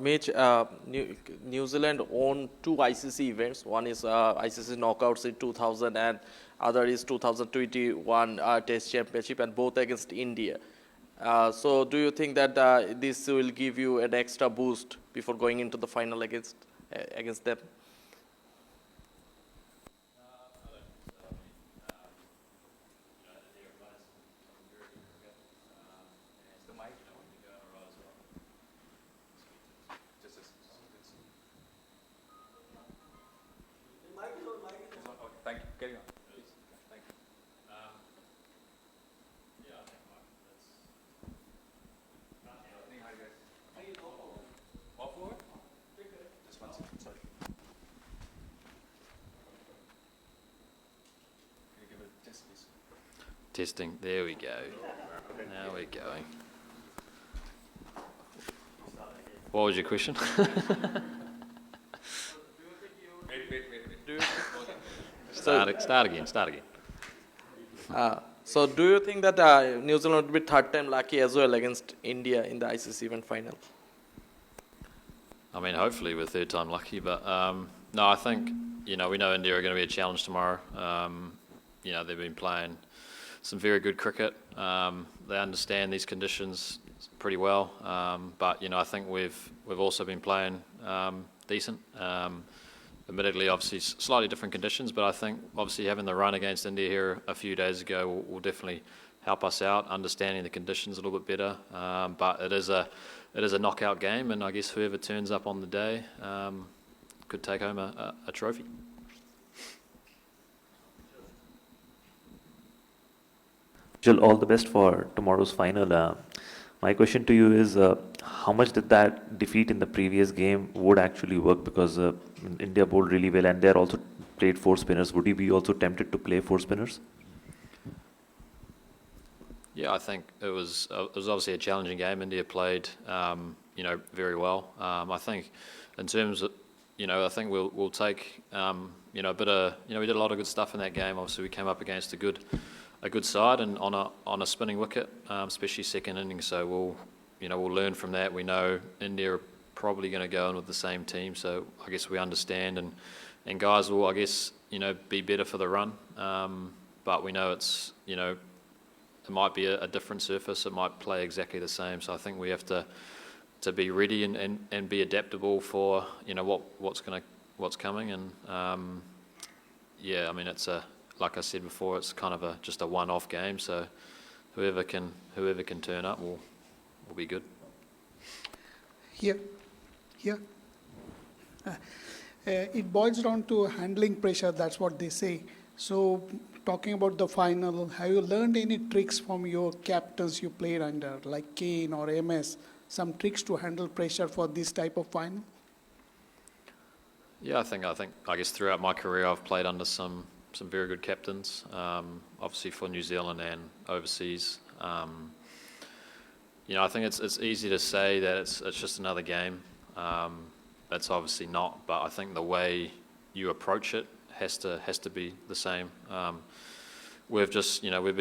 Mitch, New Zealand own two ICC events. One is ICC Knockouts in 2000 and other is 2021 Test Championship, and both against India. So do you think that this will give you an extra boost before going into the final against them? Thank you. Carry on. Thank you. Off forward? Just one second, sorry. Can you give it a test, please? Testing. There we go. Now we're going. What was your question? Start again. So do you think that New Zealand would be third time lucky as well against India in the ICC event final? I mean, hopefully we're third time lucky, but no, I think, we know India are going to be a challenge tomorrow. They've been playing some very good cricket. They understand these conditions pretty well, but I think we've also been playing decent. Admittedly, obviously, slightly different conditions, but I think obviously having the run against India here a few days ago will definitely help us out, understanding the conditions a little bit better. But it is a knockout game, and I guess whoever turns up on the day could take home a trophy. Jill, all the best for tomorrow's final. My question to you is, how much did that defeat in the previous game would actually work? Because India bowled really well, and they also played four spinners. Would you be also tempted to play four spinners? Yeah, I think it was obviously a challenging game. India played, very well. I think in terms of, I think we'll take, a bit of, we did a lot of good stuff in that game. Obviously, we came up against a good side and on a spinning wicket, especially second innings. So we'll learn from that. We know India are probably going to go in with the same team, so I guess we understand, and guys will, I guess, be better for the run. But we know it's, it might be a different surface. It might play exactly the same. So I think we have to be ready and be adaptable for what's coming. And it's like I said before, it's kind of just a one-off game. So whoever can turn up will be good. Here. It boils down to handling pressure. That's what they say. So, talking about the final, have you learned any tricks from your captains you played under, like Kane or MS? Some tricks to handle pressure for this type of final? Yeah, I guess throughout my career I've played under some very good captains. Obviously for New Zealand and overseas. I think it's easy to say that it's just another game. That's obviously not, but I think the way you approach it has to be the same. We've just, we're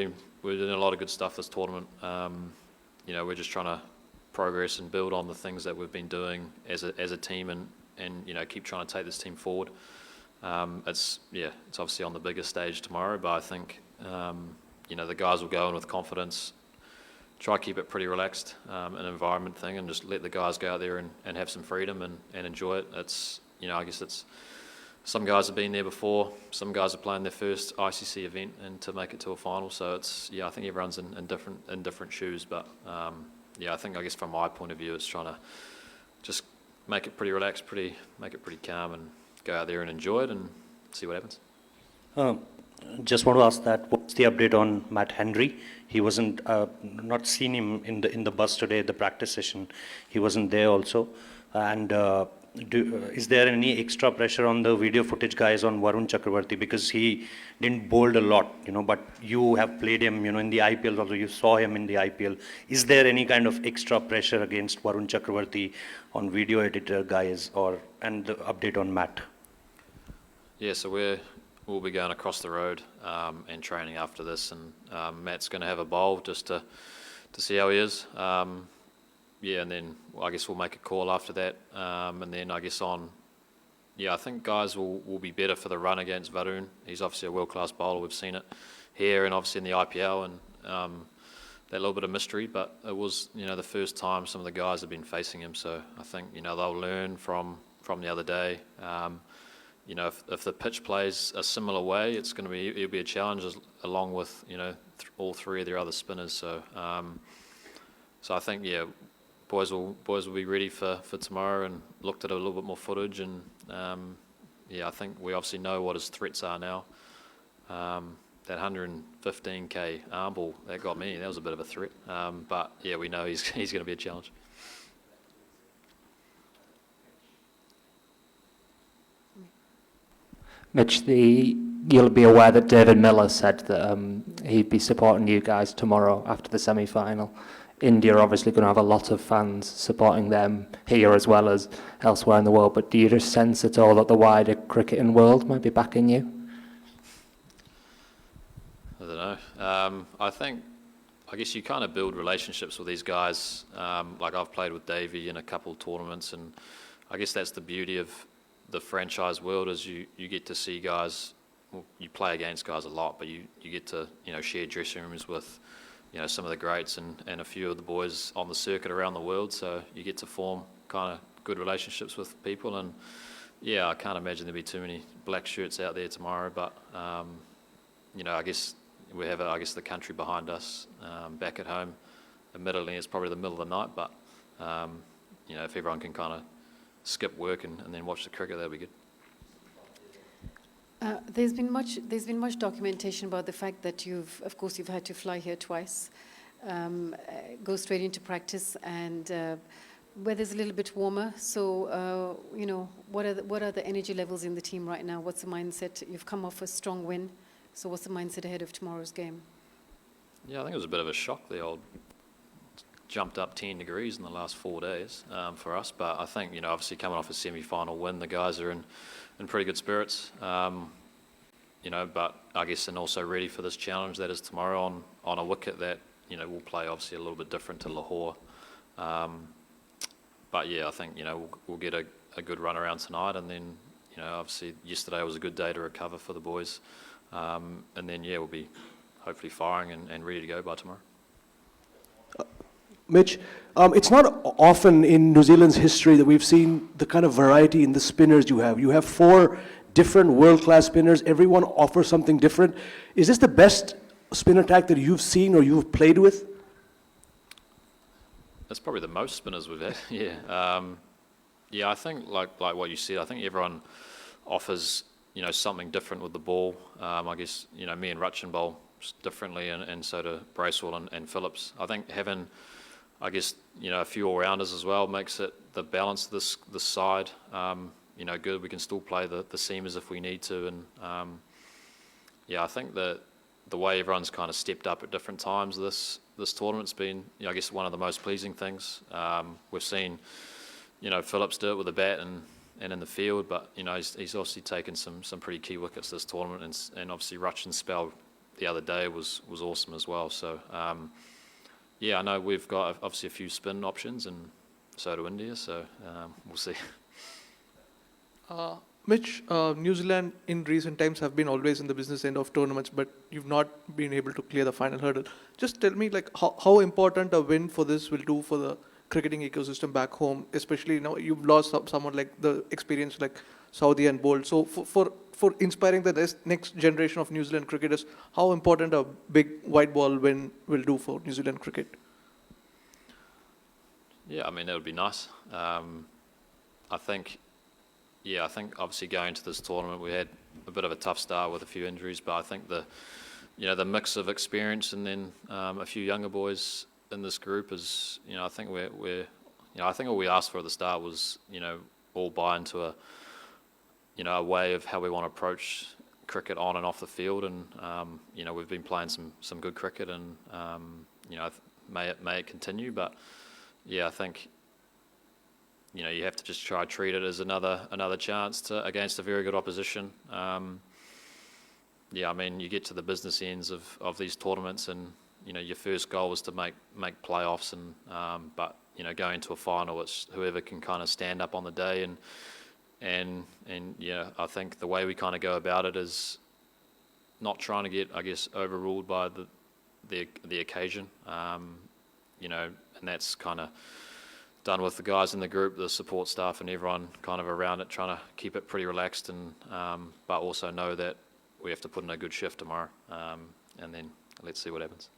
doing a lot of good stuff this tournament. We're just trying to progress and build on the things that we've been doing as a team, and keep trying to take this team forward. It's obviously on the biggest stage tomorrow, but I think the guys will go in with confidence. Try to keep it pretty relaxed, an environment thing, and just let the guys go out there and have some freedom and enjoy it. It's, I guess it's, some guys have been there before, some guys are playing their first ICC event and to make it to a final. So it's, I think everyone's in different shoes, but I guess from my point of view, it's trying to just make it pretty relaxed, make it pretty calm, and go out there and enjoy it and see what happens. Just want to ask that, what's the update on Matt Henry? He wasn't, not seen him in the bus today at the practice session. He wasn't there also. And is there any extra pressure on the video footage guys on Varun Chakravarti? Because he didn't bowl a lot, but you have played him, in the IPL, although you saw him in the IPL. Is there any kind of extra pressure against Varun Chakravarti on video editor guys, and the update on Matt? Yeah, so we'll be going across the road and training after this, and Matt's going to have a bowl just to see how he is. yeah, and then I guess we'll make a call after that, and then I guess I think guys will be better for the run against Varun. He's obviously a world-class bowler. We've seen it here and obviously in the IPL, and that little bit of mystery, but it was, the first time some of the guys have been facing him, so I think, they'll learn from the other day. If the pitch plays a similar way, it'll be a challenge along with, all three of their other spinners, so I think, boys will be ready for tomorrow, and looked at a little bit more footage, and I think we obviously know what his threats are now. That 115k arm ball, that got me. That was a bit of a threat. But yeah, we know he's going to be a challenge. Mitch, you'll be aware that David Miller said that he'd be supporting you guys tomorrow after the semi-final. India are obviously going to have a lot of fans supporting them here as well as elsewhere in the world, but do you just sense at all that the wider cricketing world might be backing you? I don't know. I guess you kind of build relationships with these guys. Like I've played with Davey in a couple of tournaments, and I guess that's the beauty of the franchise world, is you get to see guys. Well, you play against guys a lot, but you get to share dressing rooms with some of the greats and a few of the boys on the circuit around the world. So you get to form kind of good relationships with people, and I can't imagine there'll be too many black shirts out there tomorrow. But I guess we have the country behind us back at home. Admittedly, it's probably the middle of the night, but if everyone can kind of skip work and then watch the cricket, that'll be good. There's been much documentation about the fact that you've had to fly here twice, go straight into practice, and weather's a little bit warmer. So what are the energy levels in the team right now? What's the mindset? You've come off a strong win, so what's the mindset ahead of tomorrow's game? Yeah, I think it was a bit of a shock. The old jumped up 10 degrees in the last 4 days for us, but I think obviously coming off a semi-final win, the guys are in pretty good spirits. But I guess and also ready for this challenge that is tomorrow on a wicket that will play obviously a little bit different to Lahore. But I think we'll get a good run around tonight, and then obviously yesterday was a good day to recover for the boys, and then we'll be hopefully firing and ready to go by tomorrow. Mitch, it's not often in New Zealand's history that we've seen the kind of variety in the spinners you have. You have 4 different world-class spinners. Everyone offers something different. Is this the best spin attack that you've seen or you've played with? That's probably the most spinners we've had. I think like what you said. I think everyone offers something different with the ball. I guess me and Rachin bowl differently, and so do Bracewell and Phillips. I think having a few all-rounders as well makes it the balance of this side good. We can still play the seamers if we need to, and I think that the way everyone's kind of stepped up at different times this tournament's been I guess one of the most pleasing things. We've seen Phillips do it with the bat and in the field, but he's obviously taken some pretty key wickets this tournament, and obviously Rachin's spell the other day was awesome as well. So I know we've got obviously a few spin options, and so do India, so we'll see. Mitch, New Zealand in recent times have been always in the business end of tournaments, but you've not been able to clear the final hurdle. Just tell me, how important a win for this will do for the cricketing ecosystem back home, especially now you've lost someone like the experience like Saudi and Bolt. So for inspiring the next generation of New Zealand cricketers, how important a big white ball win will do for New Zealand cricket? Yeah, I mean, that would be nice. I think obviously going to this tournament, we had a bit of a tough start with a few injuries, but I think the mix of experience and then a few younger boys in this group is, I think I think all we asked for at the start was, all buy into a way of how we want to approach cricket on and off the field, and we've been playing some good cricket, and may it continue, but I think you have to just try to treat it as another chance against a very good opposition. I mean, you get to the business ends of these tournaments, and your first goal was to make playoffs, and but going to a final, it's whoever can kind of stand up on the day, and yeah, I think the way we kind of go about it is not trying to get, I guess, overruled by the occasion, and that's kind of done with the guys in the group, the support staff, and everyone kind of around it, trying to keep it pretty relaxed, and but also know that we have to put in a good shift tomorrow, and then let's see what happens.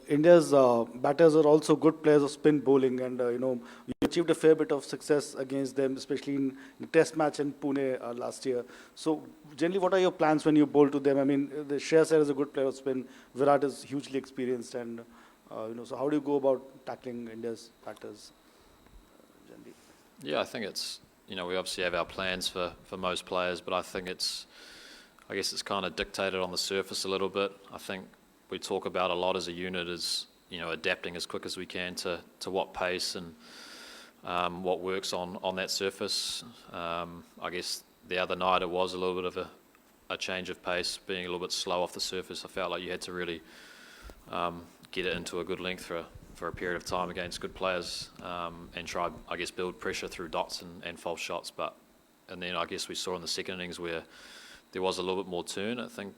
India's batters are also good players of spin bowling, and you achieved a fair bit of success against them, especially in the Test match in Pune last year. So, generally, what are your plans when you bowl to them? I mean, the Shreyas Iyer is a good player of spin. Virat is hugely experienced, and so how do you go about tackling India's batters generally? Yeah, I think it's we obviously have our plans for most players, but I guess it's kind of dictated on the surface a little bit. I think we talk about a lot as a unit is adapting as quick as we can to what pace and what works on that surface. I guess the other night it was a little bit of a change of pace, being a little bit slow off the surface. I felt like you had to really get it into a good length for a period of time against good players, and try, I guess, build pressure through dots and false shots. And then I guess we saw in the second innings where there was a little bit more turn. I think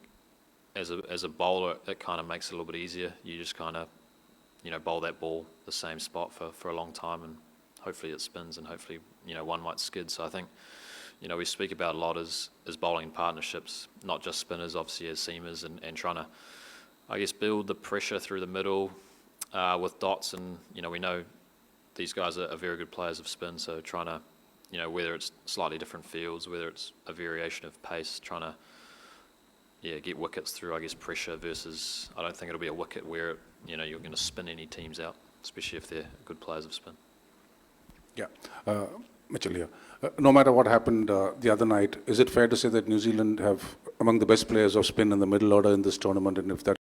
as a bowler, it kind of makes it a little bit easier. You just kind of, bowl that ball the same spot for a long time, and hopefully it spins, and hopefully, one might skid. So I think, we speak about a lot as bowling partnerships, not just spinners, obviously, as seamers, and trying to, I guess, build the pressure through the middle with dots. And, we know these guys are very good players of spin, so trying to, whether it's slightly different fields, whether it's a variation of pace, trying to, get wickets through, I guess, pressure versus, I don't think it'll be a wicket where, you're going to spin any teams out, especially if they're good players of spin. Yeah. Mitchell here. No matter what happened the other night, is it fair to say that New Zealand have among the best players of spin in the middle order in this tournament? And if that